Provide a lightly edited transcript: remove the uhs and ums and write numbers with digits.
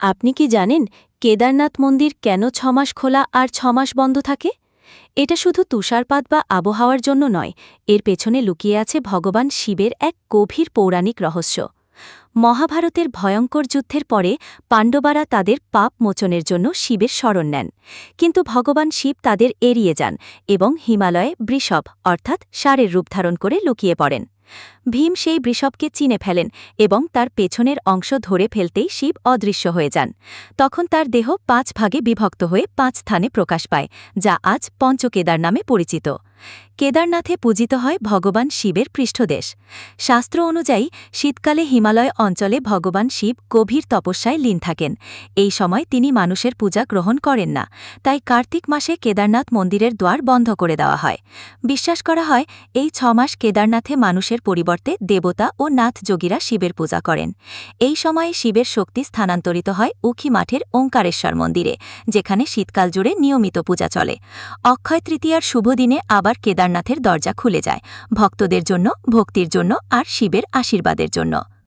আপনি কি জানেন কেদারনাথ মন্দির কেন ৬ মাস খোলা আর ৬ মাস বন্ধ থাকে? এটা শুধু তুষারপাত বা আবহাওয়ার জন্য নয়, এর পেছনে লুকিয়ে আছে ভগবান শিবের এক গভীর পৌরাণিক রহস্য। মহাভারতের ভয়ঙ্কর যুদ্ধের পরে পাণ্ডবরা তাদের পাপ মোচনের জন্য শিবের শরণ নেন, কিন্তু ভগবান শিব তাদের এড়িয়ে যান এবং হিমালয়ে বৃষভ অর্থাৎ ষাঁড়ের রূপ ধারণ করে লুকিয়ে পড়েন। ভীম সেই বৃষভকে চিনে ফেলেন এবং তার পেছনের অংশ ধরে ফেলতেই শিব অদৃশ্য হয়ে যান। তখন তার দেহ ৫ ভাগে বিভক্ত হয়ে ৫ স্থানে প্রকাশ পায়, যা আজ পঞ্চকেদার নামে পরিচিত। কেদারনাথে পূজিত হয় ভগবান শিবের পৃষ্ঠদেশ। শাস্ত্র অনুযায়ী শীতকালে হিমালয় অঞ্চলে ভগবান শিব গভীর তপস্যায় লীন থাকেন। এই সময় তিনি মানুষের পূজা গ্রহণ করেন না, তাই কার্তিক মাসে কেদারনাথ মন্দিরের দ্বার বন্ধ করে দেওয়া হয়। বিশ্বাস করা হয় এই ৬ মাস কেদারনাথে মানুষের পরিবর্তে দেবতা ও নাথ যোগীরা শিবের পূজা করেন। এই সময়ে শিবের শক্তি স্থানান্তরিত হয় উখি মাঠের ওঙ্কারেশ্বর মন্দিরে, যেখানে শীতকাল জুড়ে নিয়মিত পূজা চলে। অক্ষয় তৃতীয়ার শুভ দিনে আবার কেদারনাথের দরজা খুলে যায়, ভক্তদের জন্য, ভক্তির জন্য আর শিবের আশীর্বাদের জন্য।